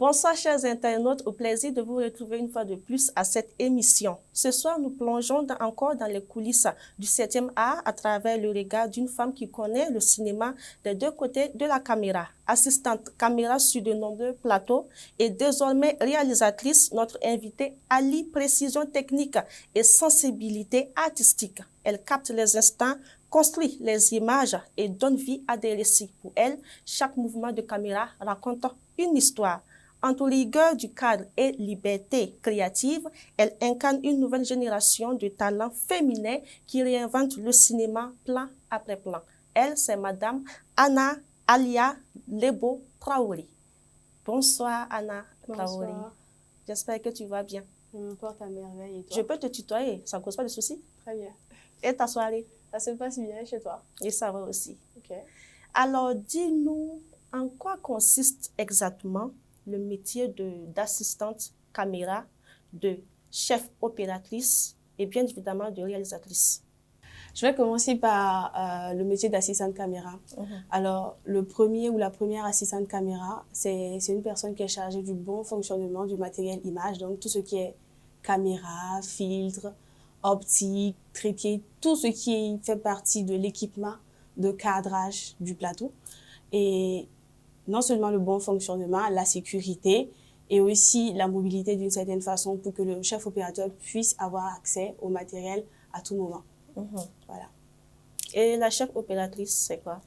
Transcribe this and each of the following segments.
Bonsoir chers internautes, au plaisir de vous retrouver une fois de plus à cette émission. Ce soir, nous plongeons encore dans les coulisses du 7e art à travers le regard d'une femme qui connaît le cinéma des deux côtés de la caméra. Assistante caméra sur de nombreux plateaux et désormais réalisatrice, notre invitée allie précision technique et sensibilité artistique. Elle capte les instants, construit les images et donne vie à des récits. Pour elle, chaque mouvement de caméra raconte une histoire. Entre rigueur du cadre et liberté créative, elle incarne une nouvelle génération de talents féminins qui réinventent le cinéma plan après plan. Elle, c'est Madame Anna Alia Lebo Traoré. Bonsoir Anna Traoré. Bonsoir. J'espère que tu vas bien. Je me porte à merveille et toi? Je peux te tutoyer, ça ne cause pas de soucis? Très bien. Et ta soirée? Ça se passe bien chez toi? Et ça va aussi. Ok. Alors, dis-nous, en quoi consiste exactement le métier d'assistante caméra, de chef opératrice et bien évidemment de réalisatrice? Je vais commencer par le métier d'assistante caméra. Alors, le premier ou la première assistante caméra, c'est une personne qui est chargée du bon fonctionnement du matériel image, donc tout ce qui est caméra, filtre, optique, trépied, tout ce qui fait partie de l'équipement de cadrage du plateau. Et non seulement le bon fonctionnement, la sécurité et aussi la mobilité d'une certaine façon pour que le chef opérateur puisse avoir accès au matériel à tout moment. Voilà. Et la chef opératrice, c'est quoi?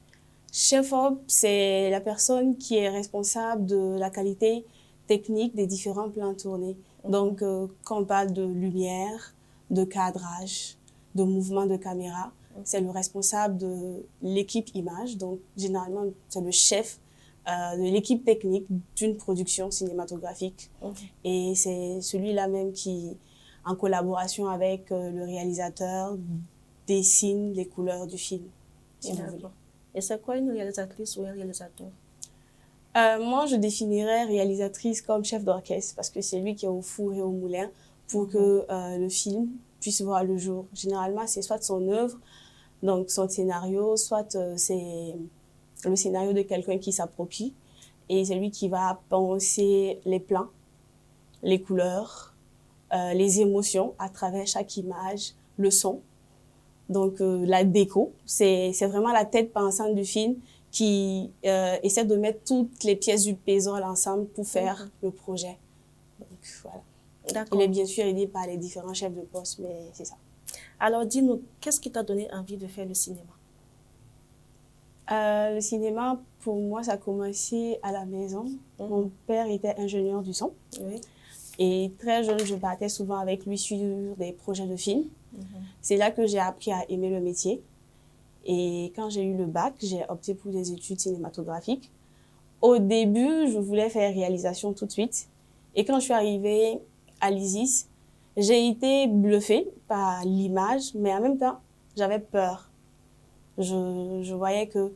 Chef op, c'est la personne qui est responsable de la qualité technique des différents plans tournés. Donc, quand on parle de lumière, de cadrage, de mouvement de caméra, c'est le responsable de l'équipe image. Donc, généralement, c'est le chef de l'équipe technique d'une production cinématographique. Et c'est celui-là même qui, en collaboration avec le réalisateur, dessine les couleurs du film, si vous voulez. Et c'est quoi une réalisatrice ou un réalisateur? Moi, je définirais réalisatrice comme chef d'orchestre parce que c'est lui qui est au four et au moulin pour que le film puisse voir le jour. Généralement, c'est soit son œuvre, donc son scénario, soit c'est le scénario de quelqu'un qui s'approprie et c'est lui qui va penser les plans, les couleurs, les émotions à travers chaque image, le son. Donc, la déco, c'est vraiment la tête pensante du film qui essaie de mettre toutes les pièces du puzzle ensemble pour faire le projet. Donc, voilà. Il est bien sûr aidé par les différents chefs de poste, mais c'est ça. Alors, dis-nous, qu'est-ce qui t'a donné envie de faire le cinéma? Le cinéma, pour moi, ça a commencé à la maison. Mon père était ingénieur du son. Et très jeune, je partais souvent avec lui sur des projets de films. C'est là que j'ai appris à aimer le métier. Et quand j'ai eu le bac, j'ai opté pour des études cinématographiques. Au début, je voulais faire réalisation tout de suite. Et quand je suis arrivée à l'ISIS, j'ai été bluffée par l'image, mais en même temps, j'avais peur. Je voyais que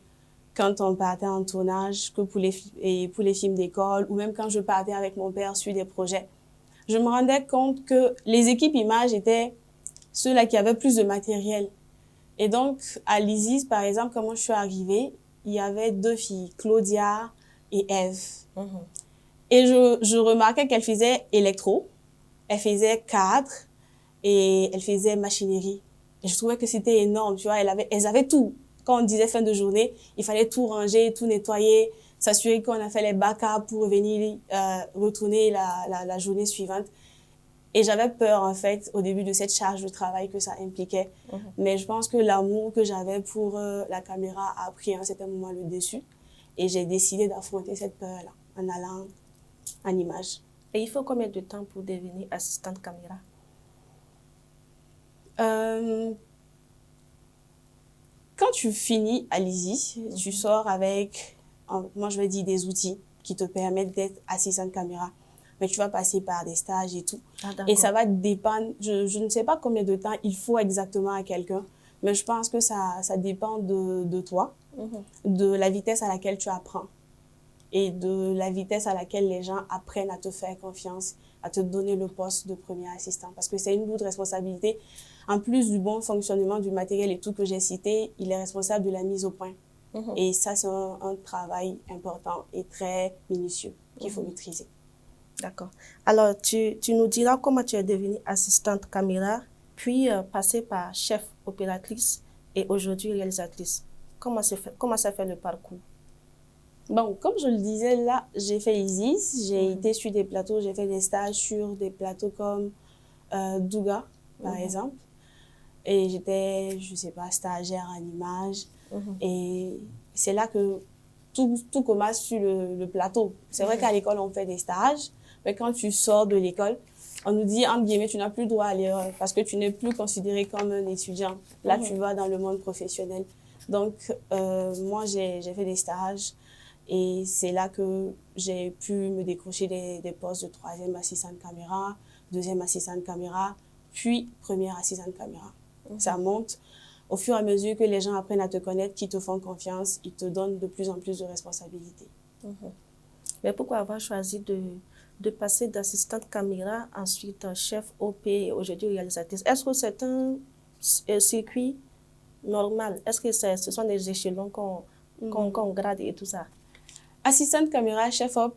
quand on partait en tournage, que pour les films d'école, ou même quand je partais avec mon père sur des projets, je me rendais compte que les équipes images étaient ceux-là qui avaient plus de matériel. Et donc, à l'ISIS, par exemple, quand moi je suis arrivée, il y avait 2 filles, Claudia et Eve. Et je remarquais qu'elles faisaient électro, elles faisaient cadre et elles faisaient machinerie. Et je trouvais que c'était énorme, tu vois, elles avaient tout. Quand on disait fin de journée, il fallait tout ranger, tout nettoyer, s'assurer qu'on a fait les backups pour revenir retourner la journée suivante. Et j'avais peur, en fait, au début de cette charge de travail que ça impliquait. Mais je pense que l'amour que j'avais pour la caméra a pris à un certain moment le dessus. Et j'ai décidé d'affronter cette peur-là en allant en image. Et il faut combien de temps pour devenir assistante caméra? Quand tu finis à l'ISIS, tu sors avec, moi je vais dire, des outils qui te permettent d'être assistante caméra. Mais tu vas passer par des stages et tout. Et ça va dépendre, je ne sais pas combien de temps il faut exactement à quelqu'un, mais je pense que ça dépend de toi, de la vitesse à laquelle tu apprends et de la vitesse à laquelle les gens apprennent à te faire confiance, à te donner le poste de premier assistant. Parce que c'est une lourde responsabilité. En plus du bon fonctionnement du matériel et tout que j'ai cité, il est responsable de la mise au point. Et ça, c'est un travail important et très minutieux qu'il faut maîtriser. D'accord. Alors, tu nous diras comment tu es devenue assistante caméra, puis passée par chef opératrice et aujourd'hui réalisatrice. Comment ça fait le parcours? Bon, comme je le disais, là, j'ai fait ISIS, j'ai été sur des plateaux, j'ai fait des stages sur des plateaux comme Douga, par exemple. Et j'étais, je sais pas, stagiaire en image. Et c'est là que tout commence sur le plateau. C'est vrai qu'à l'école, on fait des stages, mais quand tu sors de l'école, on nous dit, entre guillemets, tu n'as plus droit à l'erreur parce que tu n'es plus considéré comme un étudiant. Là, tu vas dans le monde professionnel. Donc, moi, j'ai fait des stages et c'est là que j'ai pu me décrocher des postes de 3e assistante caméra, 2e assistante caméra, puis première assistante caméra. Ça monte. Au fur et à mesure que les gens apprennent à te connaître, qu'ils te font confiance, ils te donnent de plus en plus de responsabilités. Mais pourquoi avoir choisi de passer d'assistante caméra, ensuite chef OP et aujourd'hui réalisatrice? Est-ce que c'est un circuit normal? Est-ce que ce sont des échelons qu'on grade et tout ça? Assistante caméra, chef op,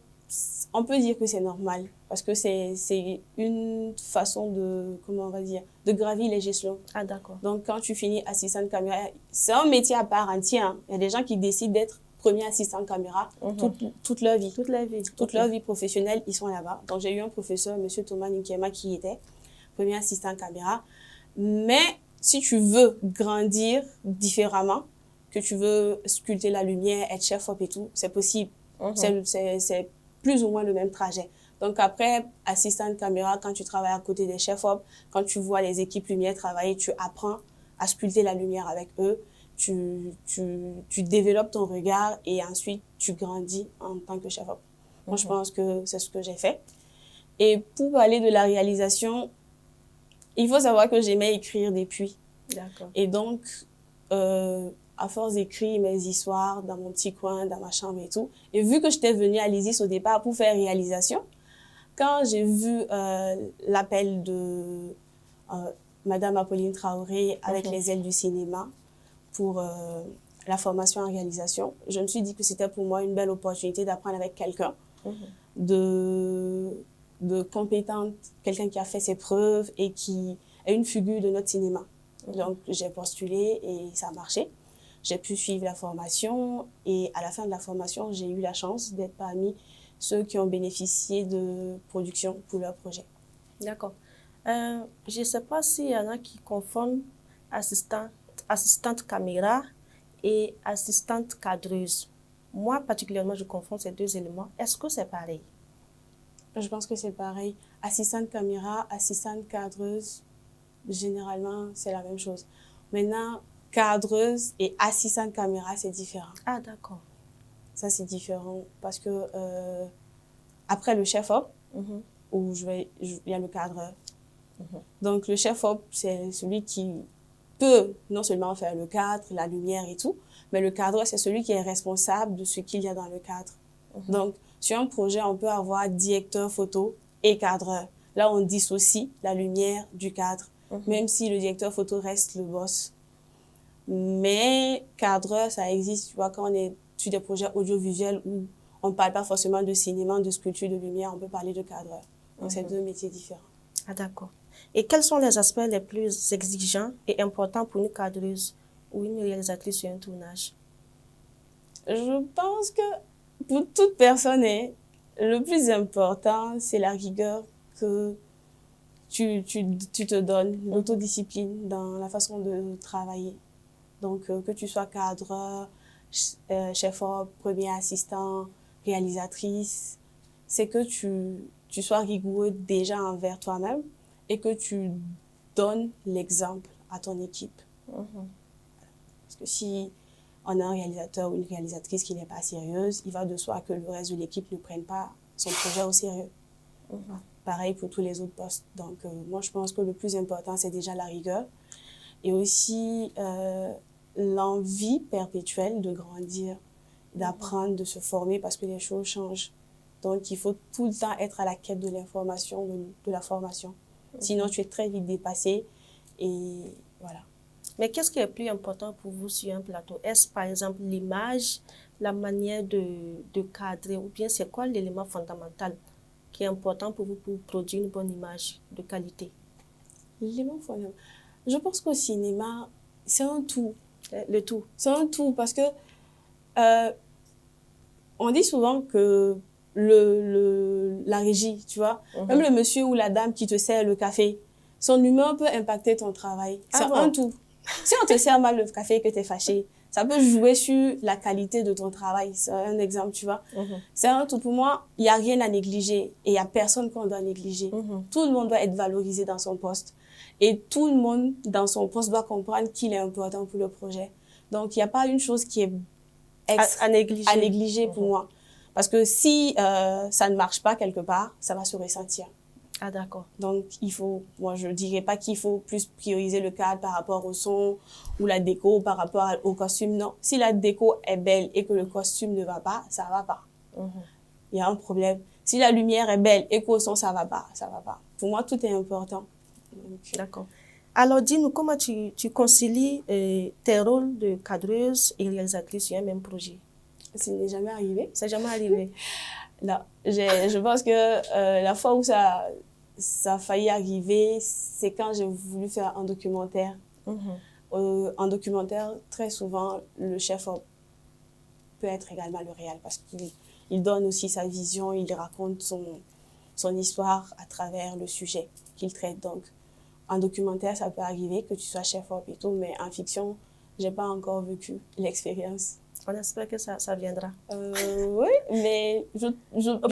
on peut dire que c'est normal parce que c'est une façon de, comment on va dire, de gravir les échelons. Ah, d'accord. Donc, quand tu finis assistante caméra, c'est un métier à part entière. Hein. Il y a des gens qui décident d'être premier assistant caméra toute leur vie. Toute leur vie. Toute leur vie professionnelle, ils sont là-bas. Donc, j'ai eu un professeur, M. Thomas Ninkema, qui était premier assistant caméra. Mais si tu veux grandir différemment, que tu veux sculpter la lumière, être chef op et tout, c'est possible. C'est plus ou moins le même trajet. Donc après, assistante caméra, quand tu travailles à côté des chefs op, quand tu vois les équipes lumière travailler, tu apprends à sculpter la lumière avec eux, tu développes ton regard et ensuite tu grandis en tant que chef op. Moi, je pense que c'est ce que j'ai fait. Et pour parler de la réalisation, il faut savoir que j'aimais écrire depuis. D'accord. Et donc, à force d'écrire mes histoires dans mon petit coin, dans ma chambre et tout, et vu que j'étais venue à l'ISIS au départ pour faire réalisation, quand j'ai vu l'appel de Madame Apolline Traoré avec les ailes du cinéma pour la formation en réalisation, je me suis dit que c'était pour moi une belle opportunité d'apprendre avec quelqu'un de compétente, quelqu'un qui a fait ses preuves et qui est une figure de notre cinéma. Donc, j'ai postulé et ça a marché. J'ai pu suivre la formation et à la fin de la formation, j'ai eu la chance d'être parmi ceux qui ont bénéficié de production pour leur projet. D'accord. Je ne sais pas s'il y en a qui confondent assistante caméra et assistante cadreuse. Moi, particulièrement, je confonds ces deux éléments. Est-ce que c'est pareil? Je pense que c'est pareil. Assistante caméra, assistante cadreuse, généralement, c'est la même chose. Maintenant, cadreuse et assistante caméra, c'est différent. Ah, d'accord. Ça, c'est différent parce que après le chef-op, où il y a le cadreur. Donc, le chef-op, c'est celui qui peut non seulement faire le cadre, la lumière et tout, mais le cadreur, c'est celui qui est responsable de ce qu'il y a dans le cadre. Donc, sur un projet, on peut avoir directeur photo et cadreur. Là, on dissocie la lumière du cadre, même si le directeur photo reste le boss. Mais cadreur, ça existe, tu vois, quand on est sur des projets audiovisuels où on ne parle pas forcément de cinéma, de sculpture, de lumière, on peut parler de cadreur. Donc, c'est deux métiers différents. Ah, d'accord. Et quels sont les aspects les plus exigeants et importants pour une cadreuse ou une réalisatrice sur un tournage? Je pense que pour toute personne, le plus important, c'est la rigueur que tu te donnes, l'autodiscipline dans la façon de travailler. Donc, que tu sois cadreur, chef-op, premier assistant, réalisatrice, c'est que tu sois rigoureux déjà envers toi-même et que tu donnes l'exemple à ton équipe. Parce que si on a un réalisateur ou une réalisatrice qui n'est pas sérieuse, il va de soi que le reste de l'équipe ne prenne pas son projet au sérieux. Pareil pour tous les autres postes. Donc, moi, je pense que le plus important, c'est déjà la rigueur et aussi l'envie perpétuelle de grandir, d'apprendre, de se former parce que les choses changent. Donc, il faut tout le temps être à la quête de l'information, de la formation. Sinon, tu es très vite dépassé et voilà. Mais qu'est-ce qui est plus important pour vous sur un plateau? Est-ce par exemple l'image, la manière de cadrer ou bien c'est quoi l'élément fondamental qui est important pour vous pour produire une bonne image de qualité? L'élément fondamental. Je pense qu'au cinéma, c'est un tout. Le tout. C'est un tout parce que on dit souvent que la régie, tu vois, même le monsieur ou la dame qui te sert le café, son humeur peut impacter ton travail. C'est un tout. Si on te sert mal le café et que tu es fâché, ça peut jouer sur la qualité de ton travail. C'est un exemple, tu vois. C'est un tout. Pour moi, il n'y a rien à négliger et il n'y a personne qu'on doit négliger. Tout le monde doit être valorisé dans son poste. Et tout le monde dans son poste doit comprendre qu'il est important pour le projet. Donc, il n'y a pas une chose qui est à négliger pour moi. Parce que si ça ne marche pas quelque part, ça va se ressentir. Ah, d'accord. Donc, moi, je dirais pas qu'il faut plus prioriser le cadre par rapport au son ou la déco par rapport au costume. Non. Si la déco est belle et que le costume ne va pas, ça va pas. Il y a un problème. Si la lumière est belle et qu'au son, ça va pas, ça va pas. Pour moi, tout est important. D'accord. Alors, dis-nous, comment tu concilies tes rôles de cadreuse et réalisatrice sur un même projet? Ça n'est jamais arrivé. Ça n'est jamais arrivé. Non, je pense que la fois où ça a failli arriver, c'est quand j'ai voulu faire un documentaire. En documentaire, très souvent, le chef peut être également le réal parce qu'il donne aussi sa vision, il raconte son histoire à travers le sujet qu'il traite. Donc, en documentaire, ça peut arriver que tu sois chef-op et tout, mais en fiction, j'ai pas encore vécu l'expérience. On espère que ça viendra. Oui, mais je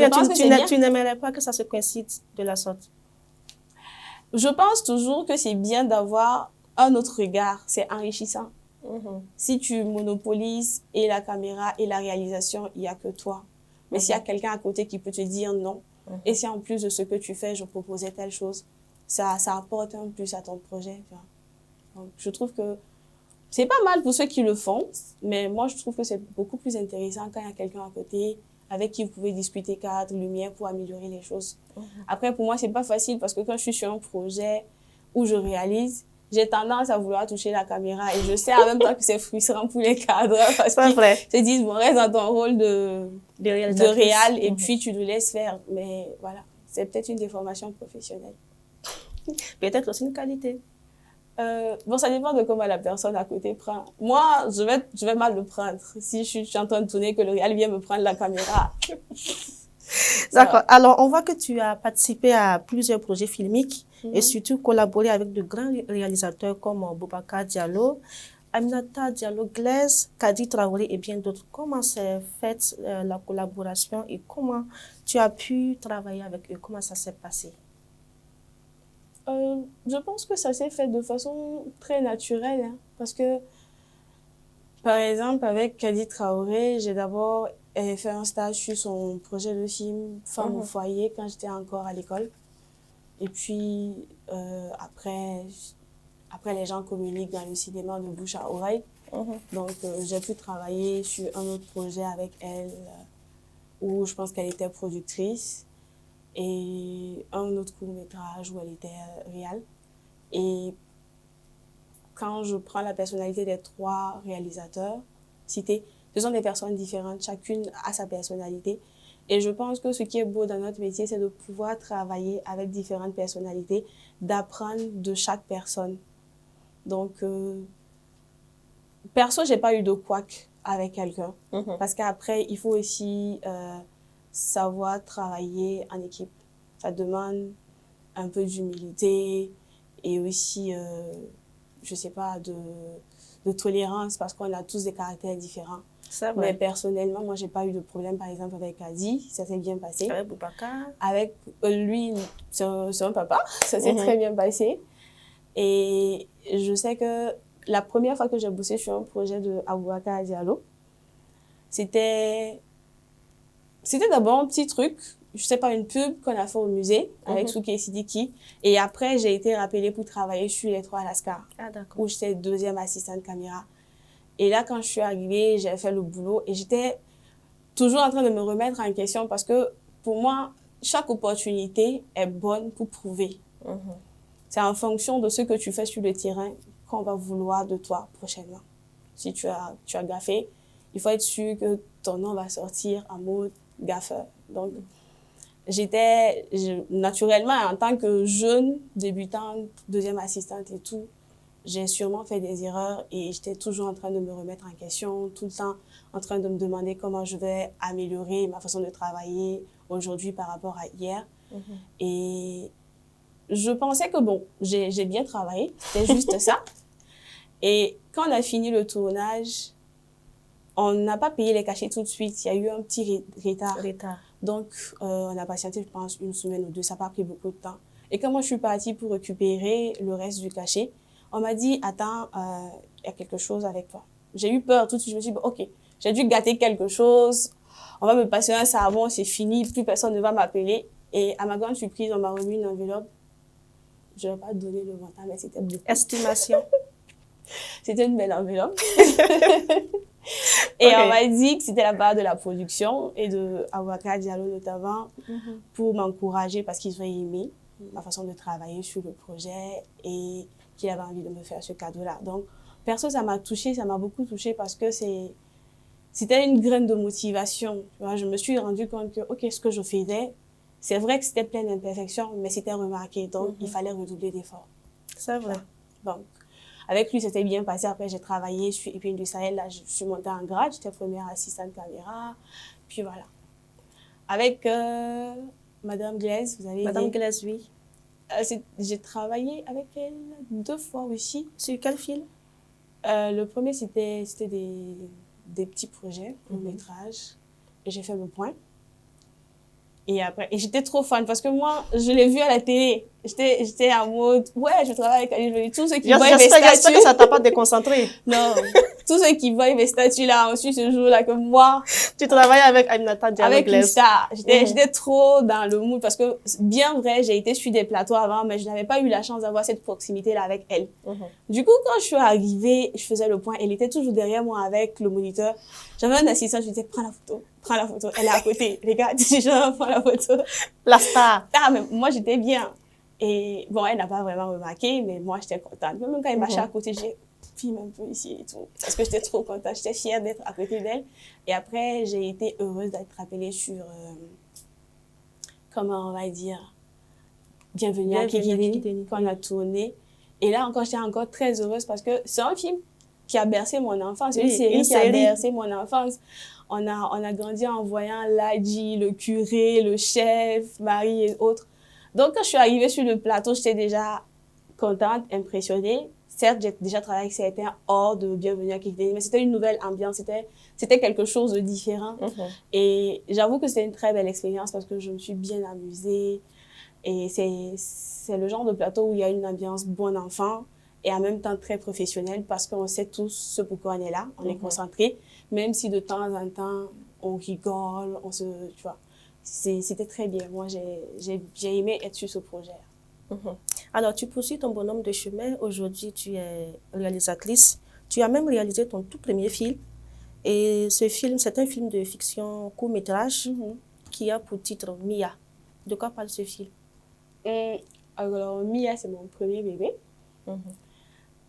pense que tu n'aimerais pas que ça se coïncide de la sorte? Je pense toujours que c'est bien d'avoir un autre regard. C'est enrichissant. Si tu monopolises et la caméra et la réalisation, il n'y a que toi. Mais s'il y a quelqu'un à côté qui peut te dire non, et si en plus de ce que tu fais, je proposais telle chose, ça apporte un plus à ton projet. Donc, je trouve que c'est pas mal pour ceux qui le font, mais moi, je trouve que c'est beaucoup plus intéressant quand il y a quelqu'un à côté avec qui vous pouvez discuter cadre, lumière pour améliorer les choses. Après, pour moi, c'est pas facile parce que quand je suis sur un projet où je réalise, j'ai tendance à vouloir toucher la caméra et je sais en même temps que c'est frustrant pour les cadreurs parce qu'ils se disent, bon, reste dans ton rôle de réal et puis tu le laisses faire. Mais voilà, c'est peut-être une déformation professionnelle. Peut-être aussi une qualité. Bon, ça dépend de comment la personne à côté prend. Moi, je vais mal le prendre. Si je suis en train de tourner, que le réal vient me prendre la caméra. D'accord. Alors, on voit que tu as participé à plusieurs projets filmiques et surtout collaboré avec de grands réalisateurs comme Boubacar Diallo, Aminata Diallo-Glaise, Kadi Traoré et bien d'autres. Comment s'est faite la collaboration et comment tu as pu travailler avec eux? Comment ça s'est passé? Je pense que ça s'est fait de façon très naturelle, hein, parce que, par exemple, avec Kadi Traoré, j'ai d'abord fait un stage sur son projet de film Femme au foyer quand j'étais encore à l'école. Et puis, après, les gens communiquent dans le cinéma de bouche à oreille. Donc, j'ai pu travailler sur un autre projet avec elle où je pense qu'elle était productrice. Et un autre court-métrage où elle était réal. Et quand je prends la personnalité des 3 réalisateurs cités, ce sont des personnes différentes, chacune a sa personnalité. Et je pense que ce qui est beau dans notre métier, c'est de pouvoir travailler avec différentes personnalités, d'apprendre de chaque personne. Donc, perso, j'ai pas eu de couac avec quelqu'un. Parce qu'après, il faut aussi savoir travailler en équipe. Ça demande un peu d'humilité et aussi, je sais pas, de tolérance parce qu'on a tous des caractères différents. Mais personnellement, moi, j'ai pas eu de problème, par exemple, avec Adi. Ça s'est bien passé. Avec Boubacar? Avec lui, c'est un papa. Ça s'est très bien passé. Et je sais que la première fois que j'ai bossé sur un projet de Boubacar Diallo, c'était d'abord un petit truc, je sais pas, une pub qu'on a fait au musée avec Souké Sidiki. Et après, j'ai été rappelée pour travailler sur les 3 Alaska, où j'étais 2e assistante caméra. Et là, quand je suis arrivée, j'ai fait le boulot et j'étais toujours en train de me remettre en question parce que pour moi, chaque opportunité est bonne pour prouver. C'est en fonction de ce que tu fais sur le terrain qu'on va vouloir de toi prochainement. Si tu as gaffé, il faut être sûr que ton nom va sortir en mode gaffeur. Donc, naturellement, en tant que jeune débutante, deuxième assistante et tout, j'ai sûrement fait des erreurs et j'étais toujours en train de me remettre en question, tout le temps en train de me demander comment je vais améliorer ma façon de travailler aujourd'hui par rapport à hier. Et je pensais que bon, j'ai bien travaillé, c'était juste ça. Et quand on a fini le tournage, on n'a pas payé les cachets tout de suite, il y a eu un petit retard. Donc, on a patienté, je pense, 1 semaine ou 2, ça n'a pas pris beaucoup de temps. Et quand moi, je suis partie pour récupérer le reste du cachet, on m'a dit, attends, il y a quelque chose avec toi. J'ai eu peur tout de suite, je me suis dit, ok, j'ai dû gâter quelque chose, on va me passer un savon, c'est fini, plus personne ne va m'appeler. Et à ma grande surprise, on m'a remis une enveloppe. Je ne vais pas donner le montant, mais c'était beaucoup. Estimation. C'était une belle enveloppe. Et on m'a dit que c'était la part de la production et de Awaka Diallo notamment pour m'encourager parce qu'ils ont aimé ma façon de travailler sur le projet et qu'ils avaient envie de me faire ce cadeau-là. Donc, perso, ça m'a touchée, ça m'a beaucoup touchée parce que c'était une graine de motivation. Tu vois, je me suis rendu compte que, ok, ce que je faisais, c'est vrai que c'était plein d'imperfections, mais c'était remarqué. Donc, il fallait redoubler d'efforts. C'est vrai. Donc, avec lui, c'était bien passé. Après, j'ai travaillé sur Épine du Sahel. Là, je suis montée en grade. J'étais première assistante caméra. Puis voilà. Avec Madame Glaise, vous avez Madame Glaise, oui. J'ai travaillé avec elle 2 fois aussi. Sur quel film? Le premier, c'était des petits projets, court métrage. Et j'ai fait le point. Et après, et j'étais trop fan parce que moi, je l'ai vu à la télé. J'étais en mode, ouais, je travaille avec Ali Jolie. Tous ceux qui voient mes statuts. J'espère que ça t'a pas déconcentré. Non. Tous ceux qui voient mes statuts là, ont su ce jour-là que moi. Tu travaillais avec Aminata Diallo. Avec une star. J'étais trop dans le mood parce que, bien vrai, j'ai été sur des plateaux avant, mais je n'avais pas eu la chance d'avoir cette proximité-là avec elle. Du coup, quand je suis arrivée, je faisais le point. Elle était toujours derrière moi avec le moniteur. J'avais un assistant, je lui disais, prends la photo. Elle est à côté. Les gars, je prends la photo. La star. Ah, mais moi, j'étais bien. Et bon, elle n'a pas vraiment remarqué, mais moi, j'étais contente. Même quand elle marchait à côté, j'ai filmé un peu ici et tout. Parce que j'étais trop contente. J'étais fière d'être à côté d'elle. Et après, j'ai été heureuse d'être appelée sur, comment on va dire, Bienvenue à Kikideni, qu'on a tourné. Et là, encore, j'étais encore très heureuse parce que c'est un film qui a bercé mon enfance. C'est une série qui a bercé mon enfance. On a grandi en voyant Ladji, le curé, le chef, Marie et autres. Donc, quand je suis arrivée sur le plateau, j'étais déjà contente, impressionnée. Certes, j'ai déjà travaillé avec certains hors de Bienvenue à Kikideni, mais c'était une nouvelle ambiance, c'était quelque chose de différent. Et j'avoue que c'était une très belle expérience parce que je me suis bien amusée. Et c'est le genre de plateau où il y a une ambiance bon enfant et en même temps très professionnelle parce qu'on sait tous ce pourquoi on est là, on est concentré, même si de temps en temps, on rigole, tu vois. C'était très bien. Moi, j'ai aimé être sur ce projet. Alors, tu poursuis ton bonhomme de chemin. Aujourd'hui, tu es réalisatrice. Tu as même réalisé ton tout premier film. Et ce film, c'est un film de fiction court-métrage qui a pour titre Mia. De quoi parle ce film? Alors, Mia, c'est mon premier bébé.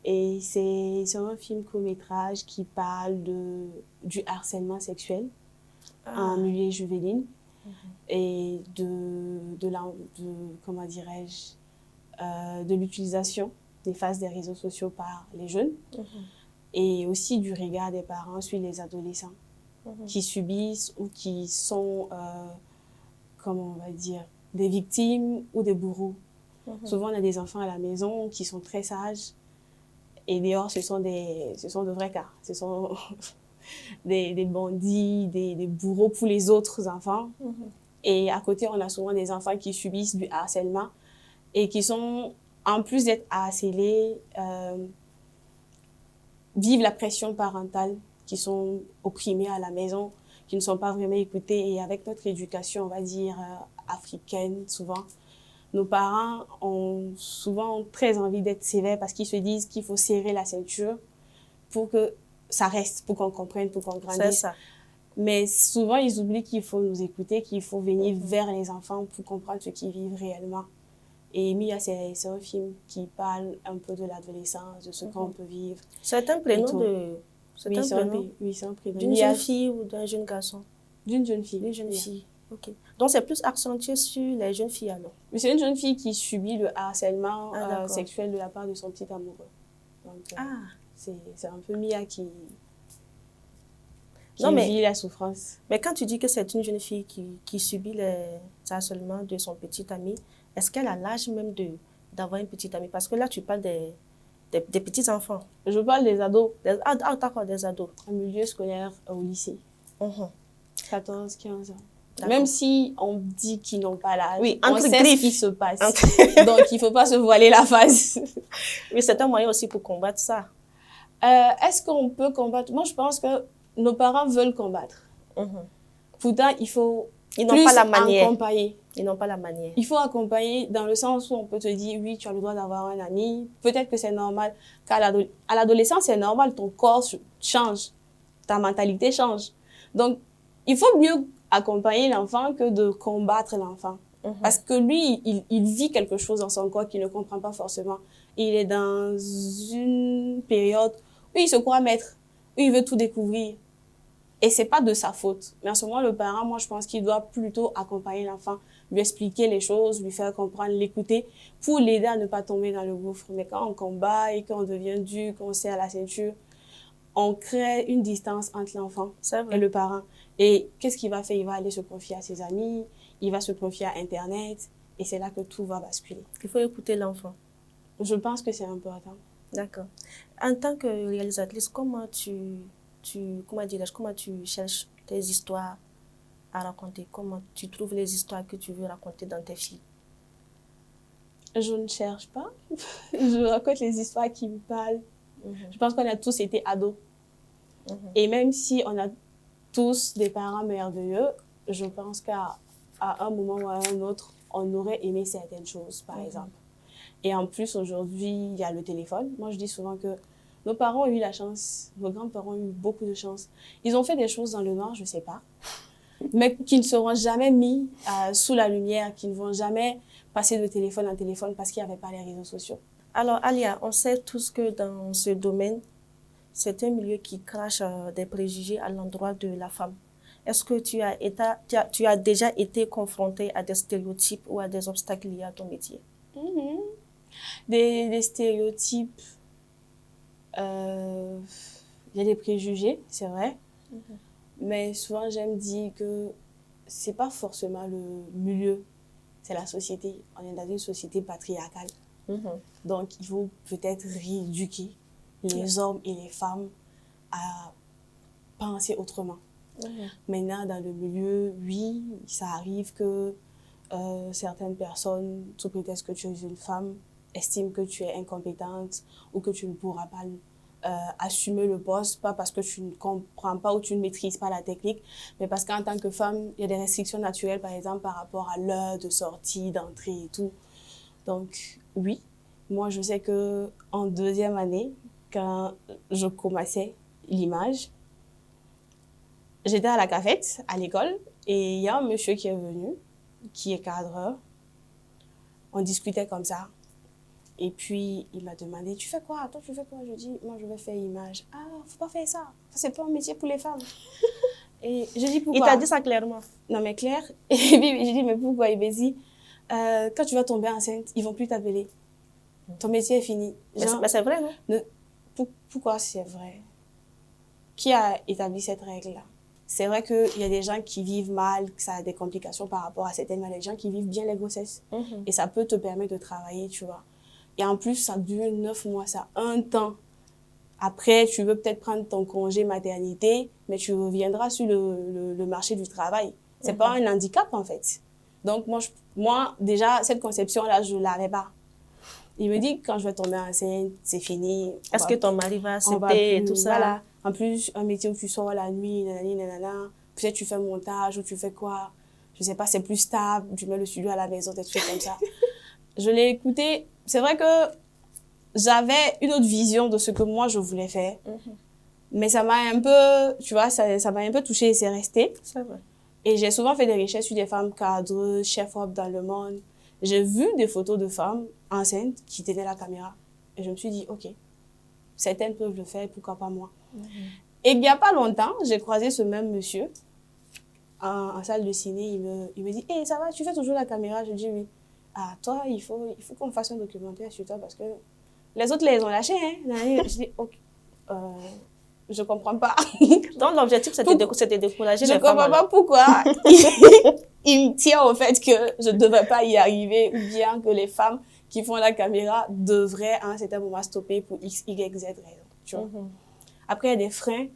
Et c'est un film court-métrage qui parle du harcèlement sexuel en milieu juvénile et comment dirais-je, de l'utilisation des phases des réseaux sociaux par les jeunes et aussi du regard des parents sur les adolescents qui subissent ou qui sont, comment on va dire, des victimes ou des bourreaux. Souvent, on a des enfants à la maison qui sont très sages et dehors, ce sont de vrais cas. Ce sont des bandits, des bourreaux pour les autres enfants. Et à côté, on a souvent des enfants qui subissent du harcèlement et qui sont, en plus d'être harcelés, vivent la pression parentale, qui sont opprimés à la maison, qui ne sont pas vraiment écoutés. Et avec notre éducation, on va dire, africaine, souvent, nos parents ont souvent très envie d'être sévères parce qu'ils se disent qu'il faut serrer la ceinture pour que ça reste, pour qu'on comprenne, pour qu'on grandisse. C'est ça. Mais souvent, ils oublient qu'il faut nous écouter, qu'il faut venir vers les enfants pour comprendre ce qu'ils vivent réellement. Et Mia, c'est un film qui parle un peu de l'adolescence, de ce qu'on peut vivre. C'est un prénom de... Oui, c'est un prénom. D'une jeune fille ou d'un jeune garçon? D'une jeune fille. D'une jeune fille. Ok. Donc, c'est plus accentué sur les jeunes filles alors? Mais c'est une jeune fille qui subit le harcèlement D'accord. sexuel de la part de son petit amoureux. Donc, c'est un peu Mia qui Non, mais, vit la souffrance. mais quand tu dis que c'est une jeune fille qui subit les harcèlements de son petit ami, est-ce qu'elle a l'âge même d'avoir une petite amie? Parce que là, tu parles des petits-enfants. Je parle des ados. D'accord, des ados. En milieu scolaire, au lycée. 14, 15 ans. Même si on dit qu'ils n'ont pas l'âge, oui, on sait ce qui se passe. Donc, il ne faut pas se voiler la face. Oui, c'est un moyen aussi pour combattre ça. Est-ce qu'on peut combattre? Moi, je pense que nos parents veulent combattre. Pourtant, il faut plus accompagner. Ils n'ont pas la manière. Il faut accompagner dans le sens où on peut te dire, oui, tu as le droit d'avoir un ami. Peut-être que c'est normal. Qu'à l'adolescence, c'est normal, ton corps change. Ta mentalité change. Donc, il faut mieux accompagner l'enfant que de combattre l'enfant. Parce que lui, il vit quelque chose dans son corps qu'il ne comprend pas forcément. Il est dans une période où il se croit maître, où il veut tout découvrir. Et c'est pas de sa faute. Mais en ce moment, le parent, moi, je pense qu'il doit plutôt accompagner l'enfant, lui expliquer les choses, lui faire comprendre, l'écouter, pour l'aider à ne pas tomber dans le gouffre. Mais quand on combat et qu'on devient dur, qu'on serre la ceinture, on crée une distance entre l'enfant et le parent. Et qu'est-ce qu'il va faire? Il va aller se confier à ses amis, il va se confier à Internet, et c'est là que tout va basculer. Il faut écouter l'enfant. Je pense que c'est important. D'accord. En tant que réalisatrice, comment tu cherches tes histoires à raconter? Comment tu trouves les histoires que tu veux raconter dans tes films? Je ne cherche pas. Je raconte les histoires qui me parlent. Je pense qu'on a tous été ados. Et même si on a tous des parents merveilleux, je pense qu'à un moment ou à un autre, on aurait aimé certaines choses, par exemple. Et en plus, aujourd'hui, il y a le téléphone. Moi, je dis souvent que nos parents ont eu la chance, nos grands-parents ont eu beaucoup de chance. Ils ont fait des choses dans le noir, je ne sais pas, mais qui ne seront jamais mis sous la lumière, qui ne vont jamais passer de téléphone en téléphone parce qu'il n'y avait pas les réseaux sociaux. Alors, Alia, on sait tous que dans ce domaine, c'est un milieu qui crache des préjugés à l'endroit de la femme. Est-ce que tu as déjà été confrontée à des stéréotypes ou à des obstacles liés à ton métier? Des stéréotypes, il y a des préjugés, c'est vrai. Mais souvent, j'aime dire que c'est pas forcément le milieu, c'est la société. On est dans une société patriarcale. Donc, il faut peut-être rééduquer les hommes et les femmes à penser autrement. Maintenant, dans le milieu, oui, ça arrive que certaines personnes, sous prétexte que tu es une femme, estiment que tu es incompétente ou que tu ne pourras pas assumer le poste, pas parce que tu ne comprends pas ou tu ne maîtrises pas la technique, mais parce qu'en tant que femme, il y a des restrictions naturelles, par exemple, par rapport à l'heure de sortie, d'entrée et tout. Donc, oui, moi, je sais qu'en deuxième année, quand je commençais l'image, j'étais à la cafette, à l'école, et il y a un monsieur qui est venu, qui est cadreur. On discutait comme ça. Et puis, il m'a demandé, tu fais quoi? Toi, tu fais quoi? Je dis, moi, je vais faire image. Ah, faut pas faire ça. Ça, c'est pas un métier pour les femmes. Et je dis, pourquoi? Il t'a dit ça clairement? Non, mais clair. Et puis, je dis, mais pourquoi? Il m'a dit, quand tu vas tomber enceinte, ils vont plus t'appeler. Ton métier est fini. Mais c'est vrai, non? Pourquoi c'est vrai? Qui a établi cette règle-là? C'est vrai qu'il y a des gens qui vivent mal, que ça a des complications par rapport à certaines maladies, des gens qui vivent bien les grossesses. Et ça peut te permettre de travailler, tu vois. Et en plus, ça dure 9 mois, ça, un temps. Après, tu veux peut-être prendre ton congé maternité, mais tu reviendras sur le marché du travail. C'est pas un handicap, en fait. Donc, moi, déjà, cette conception-là, je l'avais pas. Il me dit, quand je vais tomber enceinte, c'est fini. Est-ce que ton mari va accepter et tout ça? Voilà. En plus, un métier où tu sors la nuit, nanani, nanana. Peut-être tu fais montage ou tu fais quoi. Je sais pas, c'est plus stable. Tu mets le studio à la maison, des trucs comme ça. Je l'ai écouté. C'est vrai que j'avais une autre vision de ce que moi, je voulais faire. Mais ça m'a un peu, tu vois, ça m'a un peu touchée et c'est resté. C'est vrai. Et j'ai souvent fait des recherches sur des femmes cadres, chefs-op dans le monde. J'ai vu des photos de femmes enceintes qui tenaient la caméra. Et je me suis dit, OK, certaines peuvent le faire, pourquoi pas moi? Et il n'y a pas longtemps, j'ai croisé ce même monsieur en salle de ciné, il me dit, hey, ça va, tu fais toujours la caméra? Je dis oui. Ah, toi, il faut qu'on fasse un documentaire sur toi parce que les autres, les ont lâchés. Hein. Je dis, ok, je comprends pas. Donc, l'objectif, c'était de décourager les femmes. Je comprends pas pourquoi il me tient au fait que je ne devrais pas y arriver ou bien que les femmes qui font la caméra devraient à un certain moment stopper pour X, Y, Z raison. Tu vois. Après, il y a des freins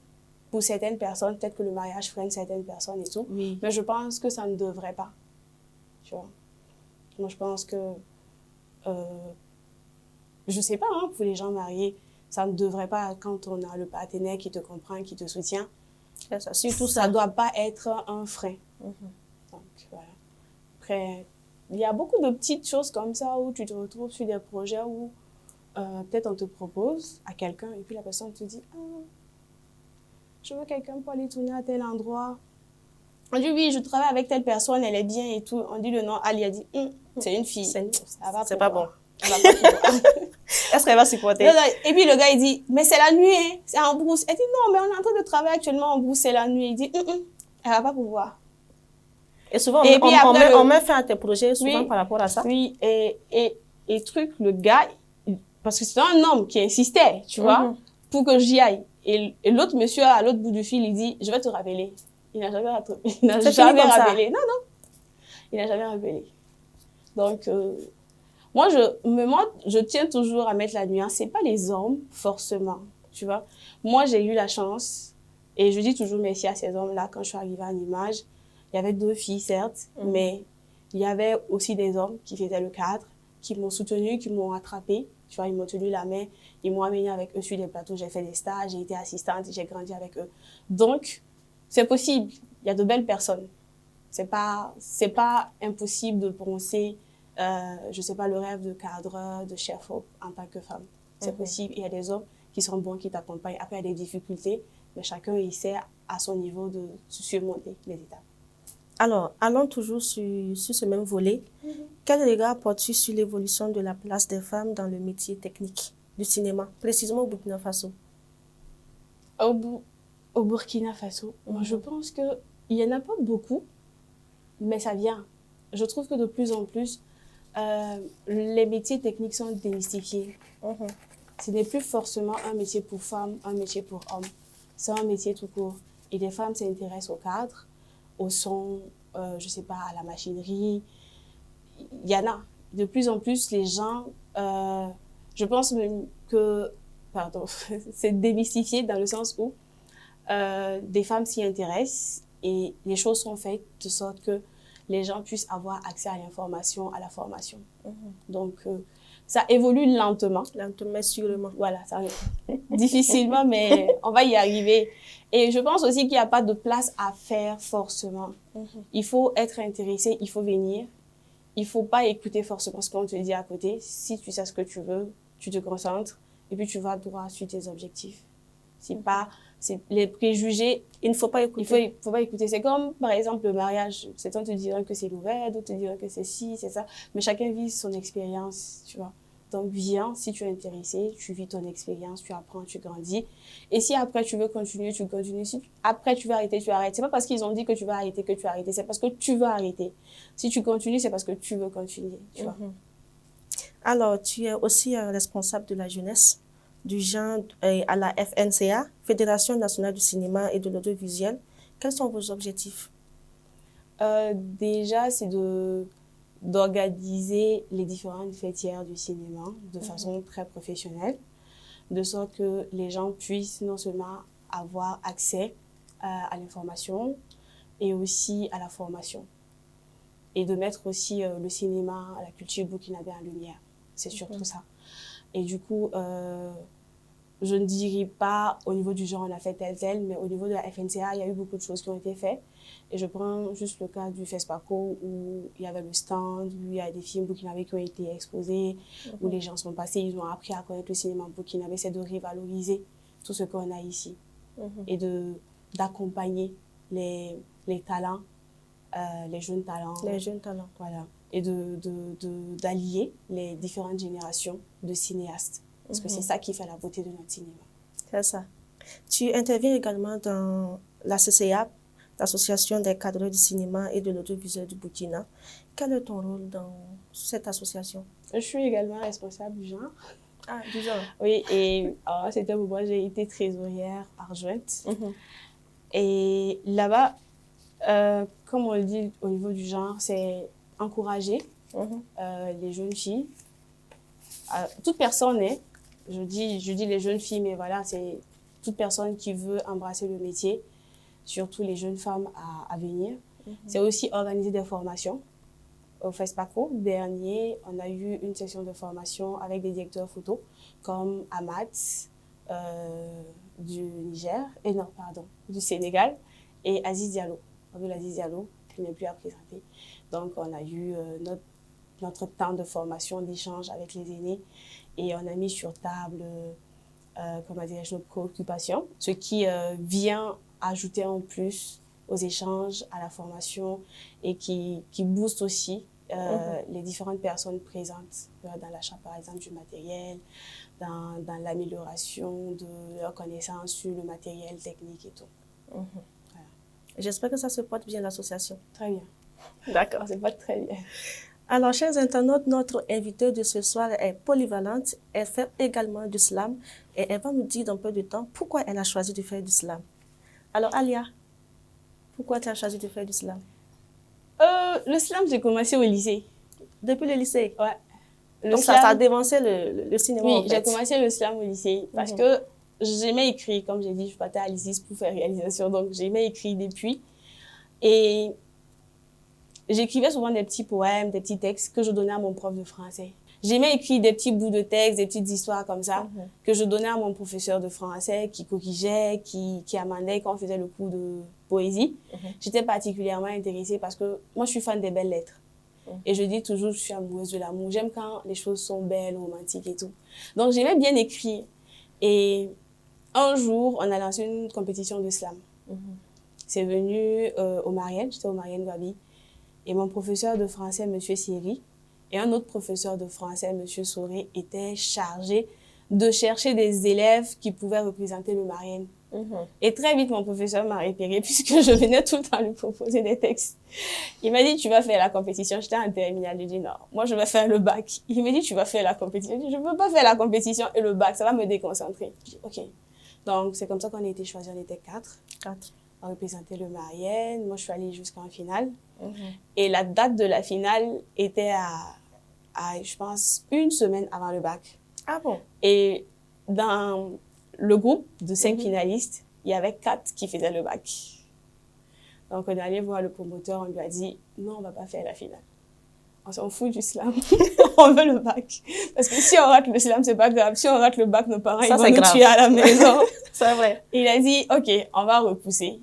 pour certaines personnes. Peut-être que le mariage freine certaines personnes et tout. Oui. Mais je pense que ça ne devrait pas. Tu vois. Moi, je pense que... je sais pas, hein, pour les gens mariés, ça ne devrait pas, quand on a le partenaire qui te comprend, qui te soutient, ça, surtout ça doit pas être un frein. Donc, voilà. Après, il y a beaucoup de petites choses comme ça où tu te retrouves sur des projets où peut-être on te propose à quelqu'un et puis la personne te dit « Ah, je veux quelqu'un pour aller tourner à tel endroit. » On dit « Oui, je travaille avec telle personne, elle est bien et tout. » On dit le nom, Ali a dit « C'est une fille. C'est pas bon. Elle va pas pouvoir. » Est-ce qu'elle va supporter? Et puis le gars, il dit, mais c'est la nuit, hein, c'est en brousse. Elle dit, non, mais on est en train de travailler actuellement en brousse, c'est la nuit. Il dit, elle va pas pouvoir. Et souvent, on met fin à tes projets souvent par rapport à ça. Oui, et truc, le gars, parce que c'est un homme qui insistait, tu vois, pour que j'y aille. Et l'autre monsieur, à l'autre bout du fil, il dit, je vais te rappeler. Il n'a jamais rappelé. Non, non. Il n'a jamais rappelé. Donc, moi, je tiens toujours à mettre la nuance. C'est pas les hommes, forcément, tu vois. Moi, j'ai eu la chance, et je dis toujours merci à ces hommes-là quand je suis arrivée en image. Il y avait 2 filles, certes, mais il y avait aussi des hommes qui faisaient le cadre, qui m'ont soutenue, qui m'ont attrapée. Tu vois, ils m'ont tenu la main, ils m'ont amenée avec eux sur des plateaux. J'ai fait des stages, j'ai été assistante, j'ai grandi avec eux. Donc, c'est possible. Il y a de belles personnes. C'est pas impossible de penser, je sais pas, le rêve de cadreur, de chef en tant que femme. C'est possible. Il y a des hommes qui sont bons, qui t'accompagnent. Après, il y a des difficultés, mais chacun essaie à son niveau de surmonter les étapes. Alors, allons toujours sur ce même volet. Quel regard portes-tu sur l'évolution de la place des femmes dans le métier technique du cinéma, précisément au Burkina Faso? Au Burkina Faso, moi, je pense qu'il n'y en a pas beaucoup, mais ça vient. Je trouve que de plus en plus, les métiers techniques sont démystifiés. Ce n'est plus forcément un métier pour femmes, un métier pour hommes. C'est un métier tout court. Et les femmes s'intéressent au cadre, au son, je sais pas, à la machinerie. Il y en a. De plus en plus, les gens, je pense même que, pardon, c'est démystifié dans le sens où des femmes s'y intéressent et les choses sont faites de sorte que les gens puissent avoir accès à l'information, à la formation. Donc, ça évolue lentement. Lentement, sûrement. Voilà, ça difficilement, mais on va y arriver. Et je pense aussi qu'il n'y a pas de place à faire forcément. Il faut être intéressé, il faut venir. Il ne faut pas écouter forcément ce qu'on te dit à côté. Si tu sais ce que tu veux, tu te concentres et puis tu vas droit sur tes objectifs. C'est les préjugés, il ne faut pas écouter. Il faut pas écouter. C'est comme, par exemple, le mariage. Certains te diront que c'est l'ouvert, d'autres te diront que c'est ci, c'est ça. Mais chacun vit son expérience, tu vois. Donc, viens, si tu es intéressé, tu vis ton expérience, tu apprends, tu grandis. Et si après tu veux continuer, tu continues. Si après tu veux arrêter, tu arrêtes. C'est pas parce qu'ils ont dit que tu vas arrêter que tu vas arrêter. C'est parce que tu veux arrêter. Si tu continues, c'est parce que tu veux continuer, tu vois. Alors, tu es aussi responsable de la jeunesse, du genre à la FNCA, Fédération nationale du cinéma et de l'audiovisuel. Quels sont vos objectifs? Déjà, c'est d'organiser les différentes fêtières du cinéma de façon très professionnelle, de sorte que les gens puissent non seulement avoir accès à l'information et aussi à la formation. Et de mettre aussi le cinéma, la culture burkinabé en lumière. C'est surtout ça. Et du coup, je ne dirais pas au niveau du genre on a fait tel, mais au niveau de la FNCA, il y a eu beaucoup de choses qui ont été faites. Et je prends juste le cas du FESPACO où il y avait le stand, où il y a des films burkinabés qui ont été exposés, où les gens sont passés, ils ont appris à connaître le cinéma burkinabé. C'est de revaloriser tout ce qu'on a ici et d'accompagner les talents, les jeunes talents. Les jeunes talents. Voilà. Et d'allier les différentes générations de cinéastes. Parce que c'est ça qui fait la beauté de notre cinéma. C'est ça. Tu interviens également dans la CCA, l'Association des cadres du cinéma et de l'audiovisuel du Burkina. Quel est ton rôle dans cette association? Je suis également responsable du genre. Ah, du genre. Oui, et à cet moment, j'ai été trésorière adjointe. Et là-bas, comme on le dit au niveau du genre, c'est encourager les jeunes filles. Toute personne, je dis les jeunes filles, mais voilà, c'est toute personne qui veut embrasser le métier, surtout les jeunes femmes à venir. C'est aussi organiser des formations. Au FESPACO dernier, on a eu une session de formation avec des directeurs photo comme Amat du Niger, et non, pardon, du Sénégal, et Aziz Diallo. Aziz Diallo, qui n'est plus à présenter. Donc, on a eu notre temps de formation, d'échange avec les aînés, et on a mis sur table, comment dirais-je, nos préoccupations, ce qui vient ajouter en plus aux échanges, à la formation, et qui booste aussi les différentes personnes présentes dans l'achat, par exemple, du matériel, dans l'amélioration de leurs connaissances sur le matériel technique et tout. Voilà. J'espère que ça se porte bien, l'association. Très bien. D'accord. Ça se porte très bien. Alors, chers internautes, notre invitée de ce soir est polyvalente. Elle fait également du slam et elle va nous dire dans peu de temps pourquoi elle a choisi de faire du slam. Alors, Alia, pourquoi tu as choisi de faire du slam? Le slam, j'ai commencé au lycée. Depuis le lycée? Ouais. Donc, ça a dévancé le cinéma, oui, en fait. j'ai commencé le slam au lycée parce que j'aimais écrire. Comme j'ai dit, je partais à l'ISIS pour faire réalisation, donc j'aimais écrire depuis. Et j'écrivais souvent des petits poèmes, des petits textes que je donnais à mon prof de français. J'aimais écrire des petits bouts de texte, des petites histoires comme ça, que je donnais à mon professeur de français, qui corrigeait, qui amendait quand on faisait le cours de poésie. J'étais particulièrement intéressée parce que moi, je suis fan des belles lettres. Et je dis toujours, je suis amoureuse de l'amour. J'aime quand les choses sont belles, romantiques et tout. Donc, j'aimais bien écrire. Et un jour, on a lancé une compétition de slam. C'est venu au Marienne, j'étais au Marienne Gabi. Et mon professeur de français, M. Siri, et un autre professeur de français, M. Soré, étaient chargés de chercher des élèves qui pouvaient représenter le Marienne. Et très vite, mon professeur m'a repéré puisque je venais tout le temps lui proposer des textes. Il m'a dit, tu vas faire la compétition. J'étais en terminale. J'ai dit, non, moi, je vais faire le bac. Il m'a dit, tu vas faire la compétition. J'ai dit, je ne peux pas faire la compétition et le bac, ça va me déconcentrer. J'ai dit, OK. Donc, c'est comme ça qu'on a été choisis. On était quatre. On représentait le Marienne. Moi, je suis allée jusqu'en finale. Et la date de la finale était à, je pense, une semaine avant le bac. Ah bon? Et dans le groupe de 5 finalistes, il y avait 4 qui faisaient le bac. Donc, on est allé voir le promoteur, on lui a dit, non, on ne va pas faire la finale. On s'en fout du slam. On veut le bac. Parce que si on rate le slam, c'est pas grave. Si on rate le bac, nos parents, ils vont nous tuer à la maison. C'est vrai. Il a dit, OK, on va repousser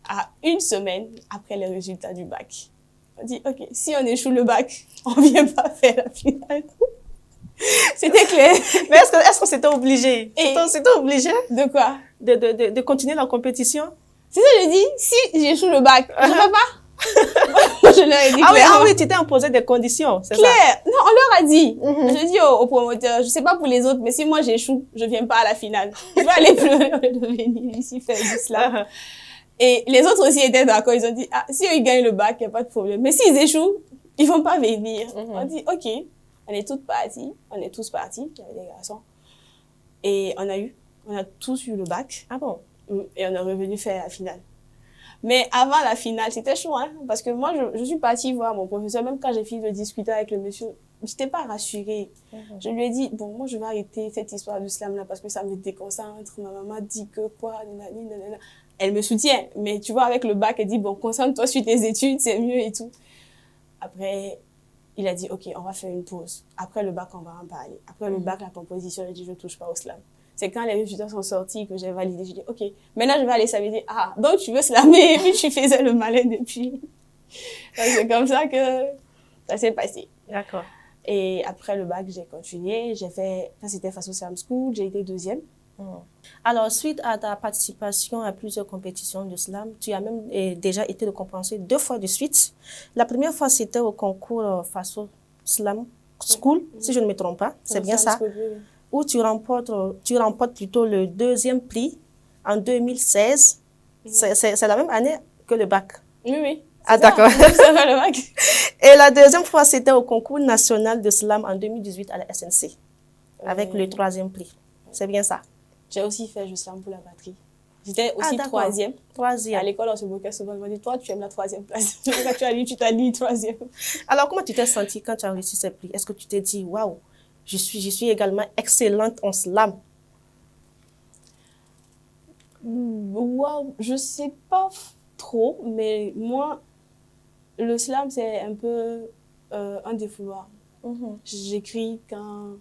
à une semaine après les résultats du bac. On dit, OK, si on échoue le bac, on vient pas faire la finale. C'était clair. Mais est-ce que c'était obligé? C'était obligé? De quoi? De continuer la compétition? C'est ça, je dis, si j'échoue le bac, je peux pas. Je leur ai dit ah oui, tu t'es imposé des conditions, c'est ça? Claire. Non, on leur a dit. Je dis au promoteur, je sais pas pour les autres, mais si moi j'échoue, je viens pas à la finale. Je vais aller pleurer au lieu de venir ici faire du slam. Et les autres aussi étaient d'accord. Ils ont dit, ah, si ils gagnent le bac, il n'y a pas de problème. Mais s'ils échouent, ils vont pas venir. On dit, OK. On est toutes parties. On est tous partis. Il y avait des garçons. Et on a tous eu le bac. Ah bon? Et on est revenu faire la finale. Mais avant la finale, c'était chaud, hein, parce que moi, je suis partie voir mon professeur, même quand j'ai fini de discuter avec le monsieur, je n'étais pas rassurée. Je lui ai dit, bon, moi, je vais arrêter cette histoire du slam-là parce que ça me déconcentre. Ma maman dit que quoi, nanana. Elle me soutient, mais tu vois, avec le bac, elle dit, bon, concentre-toi sur tes études, c'est mieux et tout. Après, il a dit, OK, on va faire une pause. Après le bac, on va en parler. Après le bac, la composition, j'ai dit, je ne touche pas au slam. C'est quand les résultats sont sortis que j'ai validé. J'ai dit, OK, maintenant je vais aller s'amuser. Ah, donc tu veux slammer et puis tu faisais le malin depuis. C'est comme ça que ça s'est passé. D'accord. Et après le bac, j'ai continué. J'ai fait, ça c'était face au Slam School, j'ai été 2e. Alors, suite à ta participation à plusieurs compétitions de slam, tu as même déjà été récompensée 2 fois de suite. La première fois, c'était au concours FASO Slam School, si je ne me trompe pas. C'est bien ça. School, oui. Où tu remportes plutôt le 2e prix en 2016. C'est la même année que le bac. Oui. Ah, d'accord. Ça va le bac. Et la deuxième fois, c'était au concours national de slam en 2018 à la SNC, avec le 3e prix. C'est bien ça? J'ai aussi fait le slam pour la batterie. J'étais aussi d'accord. 3e. À 3e. l'école, on se moquait souvent. On m'a dit, toi, tu aimes la 3e place. Quand tu as dit, tu t'as dit 3e. Alors, comment tu t'es sentie quand tu as reçu ces prix? Est-ce que tu t'es dit, waouh, je suis également excellente en slam? Wow, je sais pas trop, mais moi, le slam, c'est un peu un défouloir. J'écris quand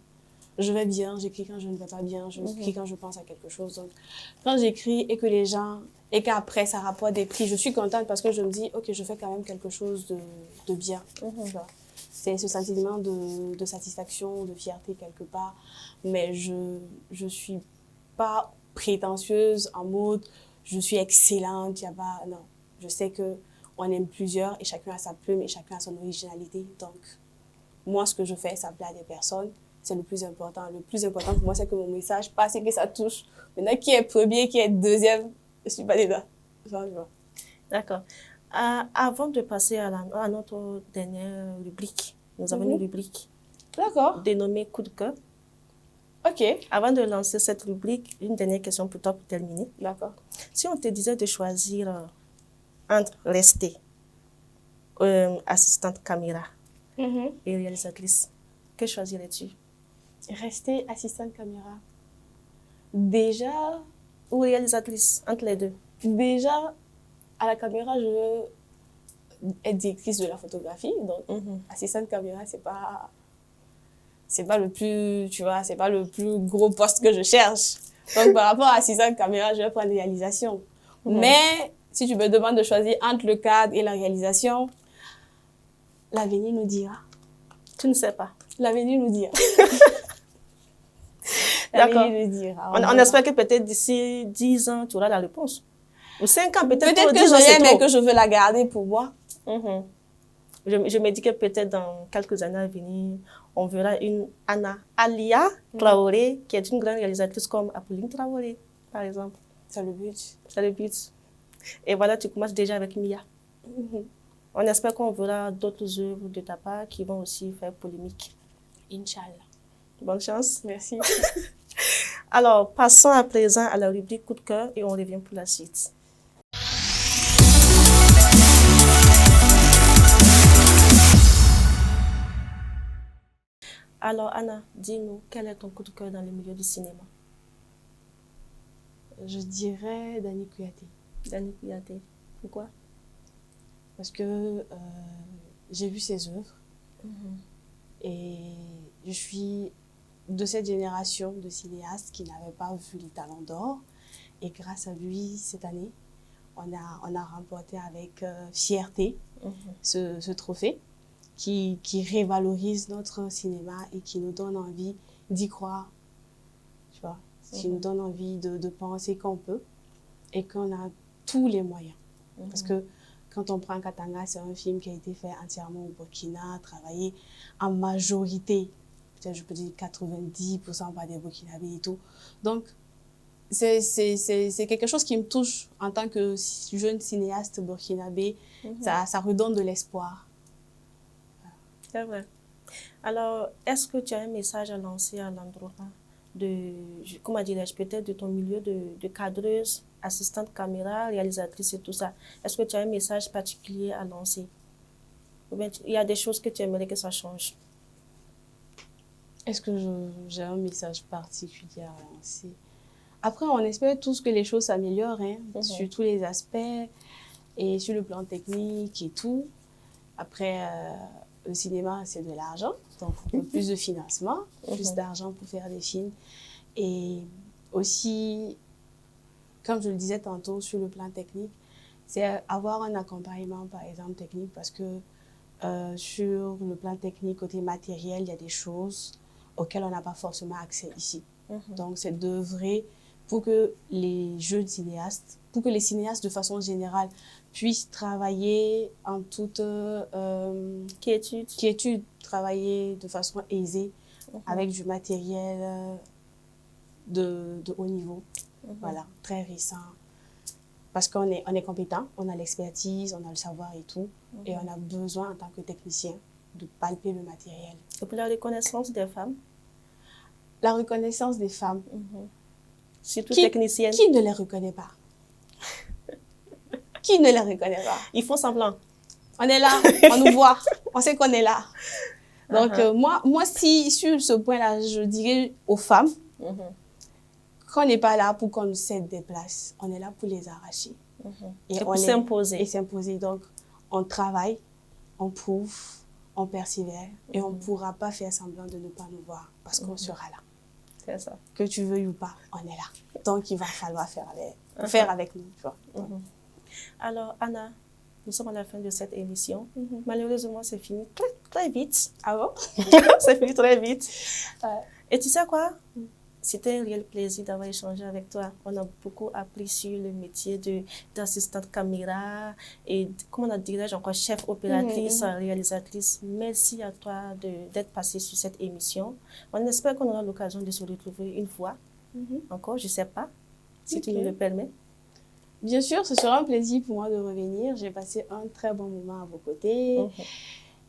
je vais bien, j'écris quand je ne vais pas bien, j'écris quand je pense à quelque chose. Donc, quand j'écris et que les gens, et qu'après ça rapporte des prix, je suis contente parce que je me dis, ok, je fais quand même quelque chose de bien. C'est ce sentiment de satisfaction, de fierté quelque part, mais je suis pas prétentieuse en mode, je suis excellente, il y a pas, non. Je sais que on aime plusieurs et chacun a sa plume et chacun a son originalité. Donc, moi, ce que je fais, ça plaît à des personnes. C'est le plus important. Le plus important pour moi, c'est que mon message passe et que ça touche. Maintenant, qui est premier, qui est deuxième, je suis pas dedans. D'accord. Avant de passer à notre dernière rubrique, nous avons une rubrique dénommée Coup de cœur. Ok. Avant de lancer cette rubrique, une dernière question pour toi pour terminer. D'accord. Si on te disait de choisir entre rester assistante caméra et réalisatrice, que choisirais-tu? Rester assistante caméra. Déjà... Ou réalisatrice, entre les deux? Déjà, à la caméra, je veux être directrice de la photographie. Donc, assistante caméra, c'est pas le plus, tu vois, c'est pas le plus gros poste que je cherche. Donc, par rapport à assistante caméra, je vais prendre réalisation. Mais, si tu me demandes de choisir entre le cadre et la réalisation, l'avenir nous dira. Tu ne sais pas. L'avenir nous dira. D'accord. L'avenir nous dira. On espère que peut-être d'ici 10 ans, tu auras la réponse. Ou 5 ans, peut-être. Peut-être que je l'aime et que je veux la garder pour moi. Je me dis que peut-être dans quelques années à venir, on verra une Alia Traoré, qui est une grande réalisatrice comme Apolline Traoré, par exemple. C'est le but. C'est le but. Et voilà, tu commences déjà avec Mia. On espère qu'on verra d'autres œuvres de ta part qui vont aussi faire polémique. Inch'Allah. Bonne chance. Merci. Alors, passons à présent à la rubrique coup de cœur et on revient pour la suite. Alors, Anna, dis-nous, quel est ton coup de cœur dans le milieu du cinéma? Je dirais Dany Kouyaté. Dany Kouyaté. Pourquoi? Parce que j'ai vu ses œuvres et je suis de cette génération de cinéastes qui n'avaient pas vu les Talons d'Or. Et grâce à lui, cette année, on a remporté avec fierté ce trophée qui révalorise notre cinéma et qui nous donne envie d'y croire, tu vois, qui nous donne envie de penser qu'on peut et qu'on a tous les moyens. Parce que quand on prend Katanga, c'est un film qui a été fait entièrement au Burkina, travaillé en majorité, peut-être je peux dire 90% par des Burkinabés et tout. Donc, c'est quelque chose qui me touche en tant que jeune cinéaste burkinabé. Ça redonne de l'espoir. C'est vrai. Alors, est-ce que tu as un message à lancer à l'endroit de, comment dirais-je, peut-être de ton milieu de cadreuse, assistante caméra, réalisatrice et tout ça? Est-ce que tu as un message particulier à lancer? Ou bien il y a des choses que tu aimerais que ça change? Est-ce que j'ai un message particulier à lancer? Après, on espère tous que les choses s'améliorent, sur tous les aspects et sur le plan technique et tout. Après, le cinéma, c'est de l'argent, donc on veut plus de financement, plus d'argent pour faire des films. Et aussi, comme je le disais tantôt, sur le plan technique, c'est avoir un accompagnement, par exemple, technique, parce que sur le plan technique, côté matériel, il y a des choses auxquelles on n'a pas forcément accès ici. Donc, c'est d'œuvrer pour que les jeunes cinéastes, pour que les cinéastes de façon générale puissent travailler en toute quiétude, travailler de façon aisée avec du matériel de haut niveau, voilà, très récent. parce qu'on est compétent, on a l'expertise, on a le savoir et tout, et on a besoin en tant que technicien de palper le matériel. Et pour la reconnaissance des femmes? La reconnaissance des femmes. Surtout techniciennes. Qui ne les reconnaît pas? Qui ne les reconnaît pas? Ils font semblant. On est là, on nous voit, on sait qu'on est là. Donc, moi, si sur ce point-là, je dirais aux femmes qu'on n'est pas là pour qu'on nous cède des places. On est là pour les arracher. Et pour s'imposer. Et s'imposer. Donc, on travaille, on prouve, on persévère et on ne pourra pas faire semblant de ne pas nous voir parce qu'on sera là. C'est ça. Que tu veuilles ou pas, on est là. Donc, il va falloir faire avec nous. Tu vois. Alors, Anna, nous sommes à la fin de cette émission. Malheureusement, c'est fini très, très vite. Ah bon? C'est fini très vite. Et tu sais quoi? C'était un réel plaisir d'avoir échangé avec toi. On a beaucoup appris sur le métier d'assistante caméra et, comment on dirait-je encore, chef opératrice, réalisatrice. Merci à toi d'être passée sur cette émission. On espère qu'on aura l'occasion de se retrouver une fois. Encore, je ne sais pas, si tu nous le permets. Bien sûr, ce sera un plaisir pour moi de revenir. J'ai passé un très bon moment à vos côtés.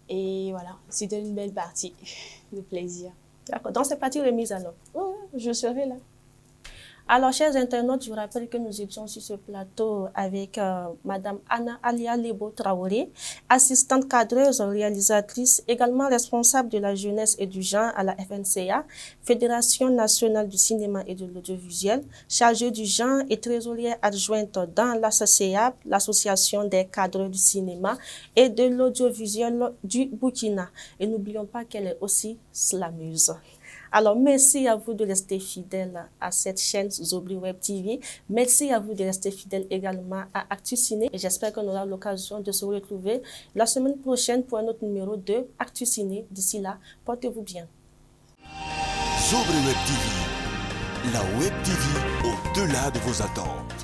Et voilà, c'était une belle partie de plaisir. D'accord, donc c'est parti remise alors. Oui, je serai là. Alors, chers internautes, je vous rappelle que nous étions sur ce plateau avec Madame Anna Alia Lebo Traoré, assistante cadreuse, réalisatrice, également responsable de la jeunesse et du genre à la FNCA, Fédération nationale du cinéma et de l'audiovisuel, chargée du genre et trésorière adjointe dans l'ASCEAB, l'Association des cadres du cinéma et de l'audiovisuel du Burkina. Et n'oublions pas qu'elle est aussi slameuse. Alors, merci à vous de rester fidèles à cette chaîne Zobri Web TV. Merci à vous de rester fidèles également à Actu Ciné. Et j'espère qu'on aura l'occasion de se retrouver la semaine prochaine pour un autre numéro de Actu Ciné. D'ici là, portez-vous bien. Zobri Web TV, la Web TV au-delà de vos attentes.